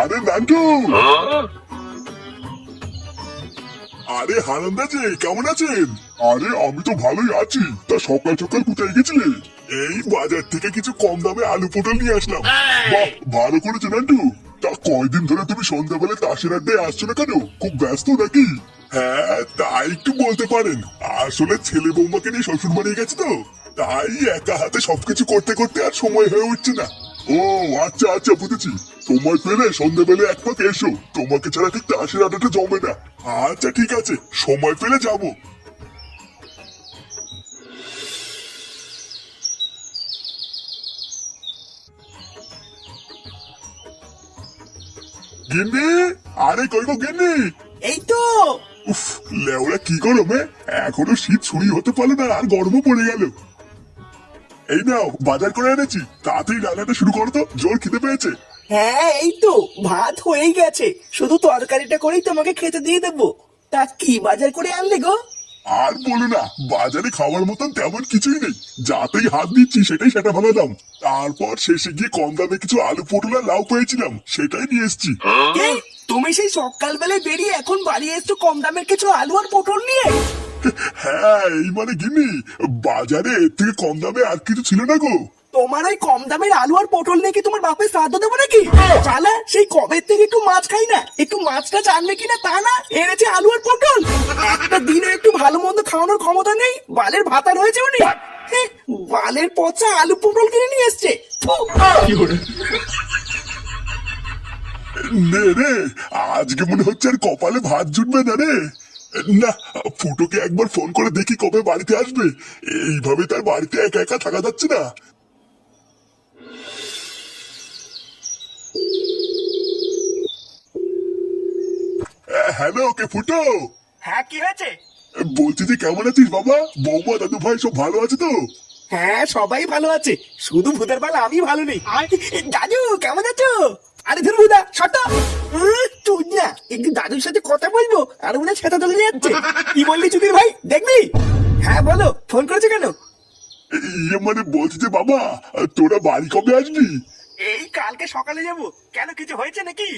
আরে নান্টু, আরে হারান্দা যে কেমন আছেন? আরে আমি তো ভালোই আছি। তা সকাল সকাল কোথায় গেছিলে? এই বাজার থেকে কিছু কম দামে আলু পটল নিয়ে আসলাম। বাহ, ভালো করেছো নান্টু। তা কয়দিন ধরে তুমি সন্ধ্যাবেলা তাসের আড্ডায় আসছো না কেন? খুব ব্যস্ত নাকি? হ্যাঁ, তাই একটু বলতে পারেন। আসলে ছেলে বৌমাকে নিয়ে শ্বশুর বাড়ি গেছে তো, তাই একা হাতে সবকিছু করতে করতে আর সময় হয়ে উঠছে না। ও আচ্ছা আচ্ছা, বুঝেছি। সময় পেলে সন্ধ্যাবেলা এক পাক এসো, তোমাকে ছাড়া ঠিক তাসের আড্ডাটা জমে না। আচ্ছা ঠিক আছে, সময় পেলে যাবো। গিন্নি, আরে কই গো গিন্নি? এই তো। উফ, লেওড়া কি গরমে, এখনো শীত ছুরি হতে পারলো না আর গরমও পড়ে গেল। এই নাও বাজার করে এনেছি, তাড়াতাড়ি রান্নাটা শুরু করো তো, জোর খিদে পেয়েছে। হ্যাঁ এই তো, ভাত হয়েই গেছে, শুধু তরকারিটা করেই তোমাকে খেতে দিয়ে দেবো। তা কি বাজার করে আনলে গো? আর বলো না, বাজারে খাওয়ার মতন তেমন কিছুই নেই। যাতেই হাত দিচ্ছি সেটাই সেটা ভালো দাম। তারপর শেষে গিয়ে কম দামে কিছু আলু পটল আর লাউ পেয়েছিলাম, সেটাই নিয়ে এসছি। কে? তুমি সেই সকালবেলায় বেরিয়ে এখন বাড়ি এসছো কম দামের কিছু আলু আর পটল নিয়ে? হ্যাঁ, এই মানে গিন্নি, বাজারে এর থেকে কম দামে আর কিছু ছিল না গো। তোমার ওই কম দামের আলু আর পটল নিয়ে কি তোমার বাপের শ্রাদ্ধ দেবো নাকি? চালা, সেই কবের থেকে একটু মাছ খাই না, একটু মাছটা জানবে কিনা তা না, এনেছে আলু আর পটল। একটা দিনে একটু ভালো মন্দ খাওয়ানোর ক্ষমতা নেই, বালের ভাতা রয়েছে উনি। হ্যাঁ, বালের পচা আলু পটল কিনে নিয়ে এসছে। থু। নে রে, আজকে মনে হচ্ছে আর কপালে ভাত জুটবে না রে। না, ফুটোকে একবার ফোন করে দেখি কবে বাড়িতে আসবে। এইভাবে তার বাড়িতে একা একা থাকা যাচ্ছে না। হ্যালো, কে ফুটো? হ্যাঁ, কি হয়েছে? বলছি যে কেমন আছিস বাবা? বৌমা দাদু ভাই সব ভালো আছে তো? হ্যাঁ, সবাই ভালো আছে, শুধু ভূতের বাল আমি ভালো নেই। দাদু কেমন আছো? আরে ধর ভূদা শট। তুই না একটু দাদুর সাথে কথা বলবো আর উনি সেটা চলে যাচ্ছে। কি বললি চুদির ভাই, দেখবি? হ্যাঁ বলো, ফোন করেছো কেন? ইয়ে মানে বলছি যে বাবা, তোরা বাড়ি কবে আসবি? এই কালকে সকালে যাব। কেন, কিছু হয়েছে নাকি?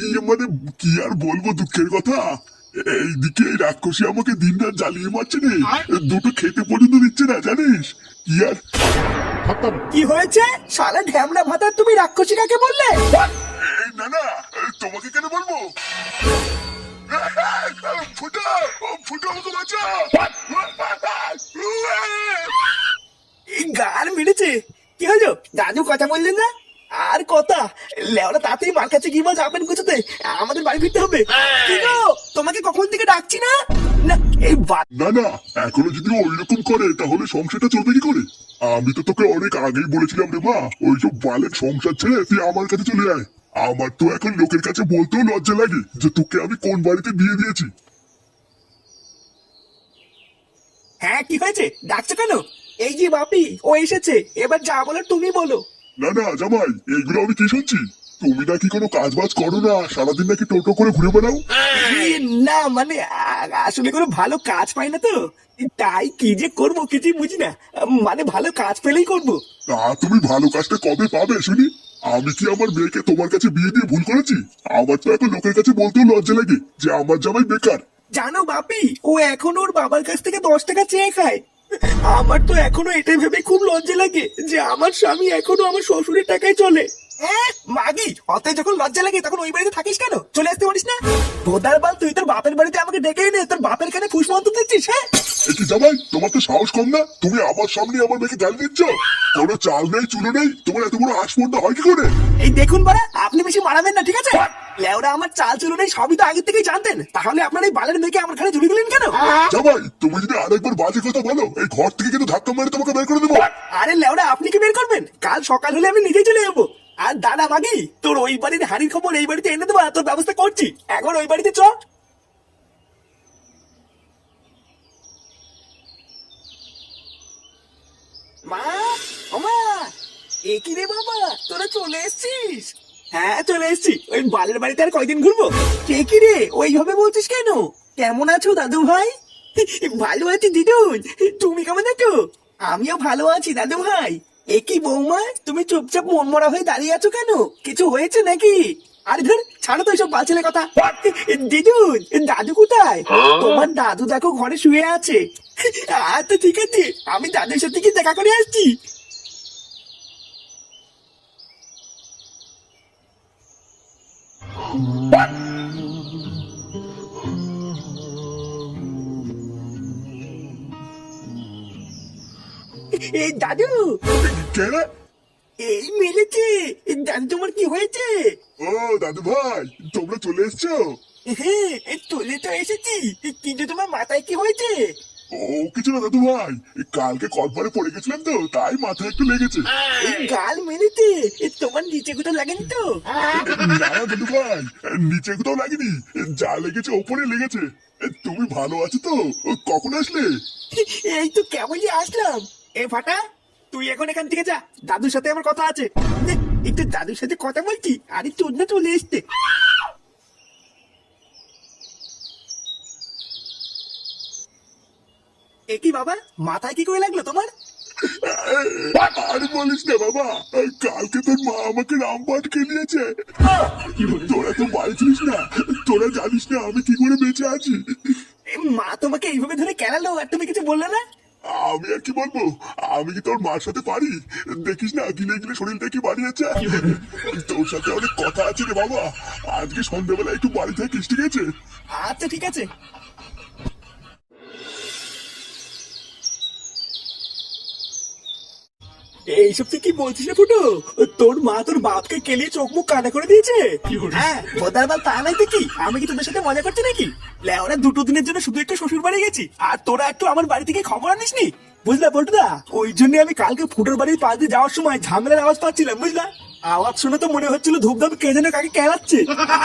ইয়ে মানে কি আর বলবো, দুঃখের কথা। এইদিকে এই রাক্ষসী আমাকে দিন রাত জ্বালিয়ে মারছে রে। দুটো খেতে পর্যন্ত দিচ্ছে না, জানিস? কি আর কি হয়েছে? শালা ঢ্যামনা ভাতার, তুমি রাক্ষসী কাকে বললে? না না, তোমাকে কেন বলবো? ফুটো, ফুটো আমাকে বাঁচা। এই গাল মেরেছে। কি হলো দাদু, কথা বললেন না? আর কথা, লেওরা তাতেই মার কাছে কি বল যাবেন গুছোতে, আমাদের বাড়ি ফিরতে হবে। কি গো, তোমাকে কখন থেকে ডাকছি না? না এই না না, এখনো যদি ওইরকম করে তাহলে সংসারটা চলবে কি করে? আমি তো তোকে অনেক আগেই বলেছিলাম রে মা, ওইসব বালের সংসার ছেড়ে তুই আমার কাছে চলে আয়। আমার তো এখন লোকের কাছে বলতেও লজ্জা লাগে যে তোকে আমি কোন বাড়িতে বিয়ে দিয়েছি। হ্যাঁ, কি হয়েছে, ডাকছো কেন? এই যে বাপি, ও এসেছে, এবার যা বলার তুমি বলো। না না জামাই, এইগুলো আমি কি শুনছি? তুমি নাকি কোনো কাজ বাজ করো না, সারাদিন নাকি টোটো করে ঘুরে বেড়াও? না মানে আসলে কোনো ভালো কাজ পাই না তো, তাই কি যে করবো কিছুই বুঝি না। মানে ভালো কাজ পেলেই করবো। তা তুমি ভালো কাজটা কবে পাবে শুনি? আমি কি আমার মেয়েকে তোমার কাছে বিয়ে দিয়ে ভুল করেছি? আমার তো এখন লোকের কাছে বলতেও লজ্জা লাগে যে আমার জামাই বেকার। জানো বাপি, ও এখনো ওর বাবার কাছ থেকে 10 টাকা চেয়ে খায়। আমার তো এখনো এটা ভেবে খুব লজ্জা লাগে যে আমার স্বামী এখনো আমার শ্বশুরের টাকায় চলে। মাগি, অত যখন লজ্জা লাগে তখন ওই বাড়িতে থাকিস কেন? চলে আসতে পারিস না? ভোদার বাল, তুই তোর বাপের বাড়িতে আমাকে ডেকে এনে তোর বাপের কানে ফুসমন্ত দিচ্ছিস? হ্যাঁ, কি জামাই, তোমার তো সাহস কম না? তুমি আমার সামনে আমার মেয়েকে গালি দিচ্ছ? কোনো চাল নেই চুলো নেই, তোমার এত বড় আসপর্দা হয় কি করে? এই দেখুন বাড়া, আপনি বেশি মারাবেন না, ঠিক আছে? লেওরা আমার চাল চুলো নেই সবই তো আগে থেকেই জানতেন, তাহলে আপনার এই বালের মেয়েকে আমার ঘরে ঝুলি দিলেন কেন? জামাই, তুমি যদি আরেকবার বাজে কথা বলো, এই ঘর থেকে কিন্তু ধাক্কা মেরে তোমাকে বের করে দেবো। আরে লেওরা, আপনি কি বের করবেন? কাল সকাল হলে আমি নিজেই চলে যাবো। আর দাদা মাগি, তোর ওই বাড়ির হাড়ির খবর এই বাড়িতে এনে দেবো, তোর ব্যবস্থা করছি। এখন ওই বাড়িতে চ। মা, ও মা, এ কি রে বাবা, তোরা চলে এসেছিস? হ্যাঁ চলে এসেছি, ওই বালের বাড়িতে আর কয়দিন ঘুরবো। কে কি রে ওইভাবে বলছিস কেন? কেমন আছো দাদু ভাই? ভালো আছি দিদুন, তুমি কেমন আছো? আমিও ভালো আছি দাদু ভাই। এ কি বৌমা, তুমি চুপচাপ মনমরা হয়ে দাঁড়িয়ে আছো কেন? কিছু হয়েছে নাকি? আরে ধর, ছাড়ো তো এইসব বালছেলে কথা। দিদু, দাদু কোথায়? তোমার দাদু দেখো ঘরে শুয়ে আছে। আচ্ছা ঠিক আছে, আমি দাদুর সাথে কি দেখা করে আসছি। এই দাদু, কে রে? এই মিলেছে। দাদু তোমার কি হয়েছে? ও দাদু ভাই, তোমরা চলে এসছো? হ্যাঁ, চলে তো এসেছি, কিন্তু তোমার মাথায় কি হয়েছে? ও কিছু না দাদু ভাই, কালকে কলপারে পড়ে গেছিলাম তো, তাই মাথায় একটু লেগেছে। এই গাল মেরেছে, তোমার নিচে কোথাও লাগেনি তো? না না দাদু ভাই, নিচে কোথাও লাগেনি, যা লেগেছে ওপরে লেগেছে। তুমি ভালো আছো তো? কখন আসলে? এই তো কেবলই আসলাম। এ ফাটা, তুই এখন এখান থেকে যা, দাদুর সাথে আমার কথা আছে। নে, একটু দাদুর সাথে কথা বলছি, আরে চোদ না চলে এসছে। এ কি বাবা, মাথায় কি করে লাগলো তোমার? আর বলিস না বাবা, কালকে তোর মা আমাকে রামপাট খেলিয়েছে। তোরা তো বাড়ি ছিলিস না, তোরা জানিস না আমি কি করে বেঁচে আছি। মা তোমাকে এইভাবে ধরে কেলালো আর তুমি কিছু বললে না? আমি আর কি বলবো, আমি কি তোর মার সাথে পারি? দেখিস না গিলে গিলে শরীরটা কি বাড়িয়েছে। তোর সাথে অনেক কথা আছে রে বাবা, আজকে সন্ধ্যাবেলা একটু বাড়ি থাকিস, ঠিক আছে? আচ্ছা ঠিক আছে। এইসব তুই কি বলছিস রে ফুটো? তোর মা তোর বাপকে কেলিয়ে চোখ মুখ কানা করে দিয়েছে? হ্যাঁ, বোধার বাল তা নাই তো কি, আমি কি তোদের সাথে মজা করছি নাকি? লেওরা দুটো দিনের জন্য শুধু একটু শ্বশুর বাড়ি গেছি, আর তোরা একটু আমার বাড়ি থেকে খবর আনিসনি? বুঝলা পল্টুদা, ওই জন্য আমি কালকে ফুটোর বাড়ির পাশ দিয়ে যাওয়ার সময় ঝামেলার আওয়াজ পাচ্ছিলাম, বুঝলা? আওয়াজ শুনে তো মনে হচ্ছিল ধূপধাপ কে যেন কাকে কেলাচ্ছে।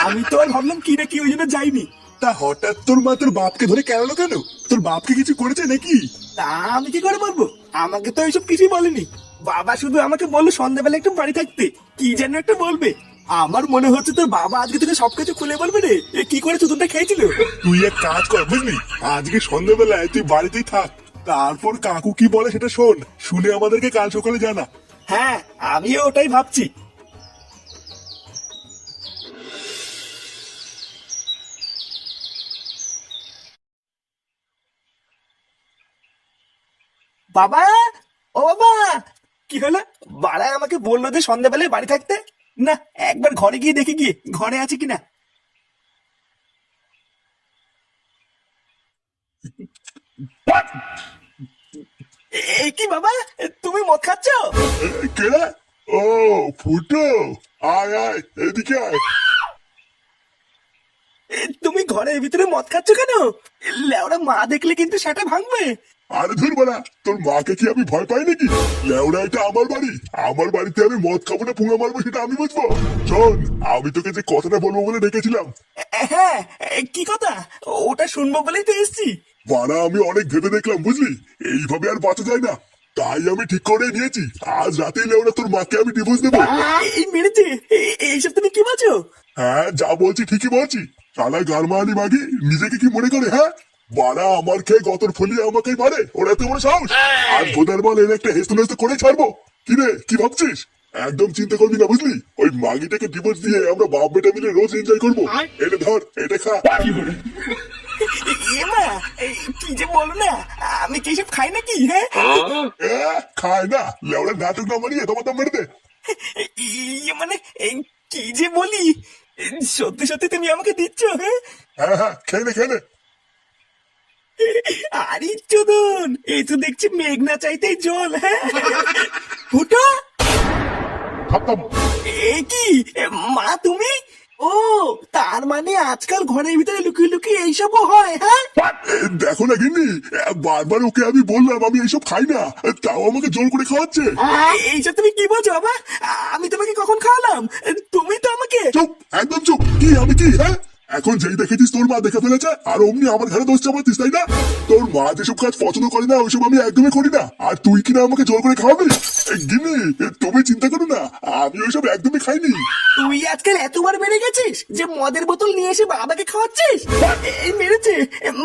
আমি তো আর ভাবলাম কি না কি, ওই জন্য যাইনি। তা হঠাৎ তোর মা তোর বাপকে ধরে কেলালো কেন? তোর বাপকে কিছু করেছে নাকি? তা আমি কি করে বলবো, আমাকে তো এইসব কিছুই বলেনি। বাবা শুধু আমাকে বললো সন্ধ্যাবেলা একটু বাড়ি থাকতে, কি যেন একটা বলবে। আমার মনে হচ্ছে তোর বাবা আজকে তোকে সবকিছু খুলে বলবে রে, এ কি করে চুতনটা খেয়েছিল। তুই এক কাজ কর বুঝলি, আজকে সন্ধ্যাবেলায় তুই বাড়িতেই থাক, তারপর কাকু কি বলে সেটা শোন, শুনে আমাদেরকে কাল সকালে জানা। হ্যাঁ, আমিও ওটাই ভাবছি। বাবা, ও বাবা, কি হলো? বাড়ায় আমাকে বললো যে সন্ধ্যাবেলায় বাড়ি থাকতে। না, একবার ঘরে গিয়ে দেখি গিয়ে ঘরে আছে কিনা। এ কি বাবা, তুমি মদ খাচ্ছ? কে রে? ও ফুটো, আয় আয় এদিকে আয়। তুমি ঘরের ভিতরে মদ খাচ্ছ কেন? লেওরা মা দেখলে কিন্তু সেটা ভাঙবে। আরে ধুর বাড়া, তোর মাকে কি আমি ভয় পাই নাকি? লেওড়া এটা আমার বাড়ি, আমার বাড়িতে আমি মদ খাবো না পুঙ্গা মারবো সেটা আমি বুঝবো। শোন, আমি তোকে যে কথাটা বলবো বলে ডেকেছিলাম। হ্যাঁ, কি কথা? ওটা শুনবো বলেই তো এসছি। বাড়া আমি অনেক ভেবে দেখলাম বুঝলি, এইভাবে আর বাঁচা যায় না, তাই আমি ঠিক করে নিয়েছি আজ রাতেই লেওড়া তোর মাকে আমি ডিভোর্স দেবো। এই মেরেছে, এইসব তুমি কি বলছো? হ্যাঁ যা বলছি ঠিকই বলছি। শালা গারমানি মাগি নিজেকে কি মনে করে? হ্যাঁ, বাড়া আমার খেয়ে গতর ফলিয়ে আমাকেই মারে, ওরা তো মনে সাহস। আর ভোদার বল এর একটা হেস্ত নেস্ত করে ছাড়বো। কি রে, কি ভাবছিস? একদম চিন্তা করবি না বুঝলি, ওই মাগিটাকে ডিভোর্স দিয়ে আমরা বাপ বেটা মিলে রোজ এনজয় করবো। এটা ধর, এটা খা। এমা, কি যে বলো না, আমি কি সব খাই নাকি? হ্যাঁ, খায় না, লেওড়া নাটক না মানিয়ে তোমার দাম মেরে দে। মানে কি যে বলি, সত্যি সত্যি তুমি আমাকে দিচ্ছ? হ্যাঁ, হ্যাঁ হ্যাঁ, খেয়ে নে খেয়ে নে। আরে চোদন, এই তো দেখছি মেঘ না চাইতেই জল। হ্যাঁ, ফুটো, খতম। এ কি মা তুমি? ও, তার মানে আজকাল ঘরের ভিতরে লুকিয়ে লুকিয়ে এইসবও হয়? হ্যাঁ, দেখো না গিন্নি, বারবার ওকে আমি বললাম আমি এইসব খাই না, তাও আমাকে জোর করে খাওয়াচ্ছে। এইসব তুমি কি বলছো বাবা? আমি তোমাকে কখন খাওয়ালাম? তুমি তো আমাকে। চুপ, একদম চুপ। কি আমি কি? হ্যাঁ, এখন যেই দেখেছিস তোর মা দেখে ফেলেছে আর অমনি আমার ঘরে দোষ চাপাতিস, তাই না? তোর মা যেসব কাজ পছন্দ করে না ওইসব আমি একদমই করি না, আর তুই কিনা আমাকে জোর করে খাওয়াবি? গিন্নি তুমি চিন্তা করো না, আমি ওইসব একদমই খাইনি। তুই আজকাল এতবার বেড়ে গেছিস যে মদের বোতল নিয়ে এসে বাবাকে খাওয়াচ্ছিস। এই মেরেছে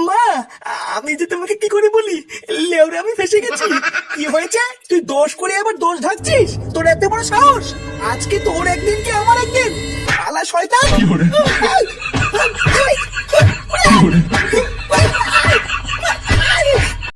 মা, আমি যে তোমাকে কি করে বলি, লেওরে আমি ফেসে গেছি। কি হয়েছে? তুই দোষ করে আবার দোষ ঢাকছিস? তোর এত বড় সাহস! আজকে তোর একদিন কি আমার একদিন। শালা শয়তান!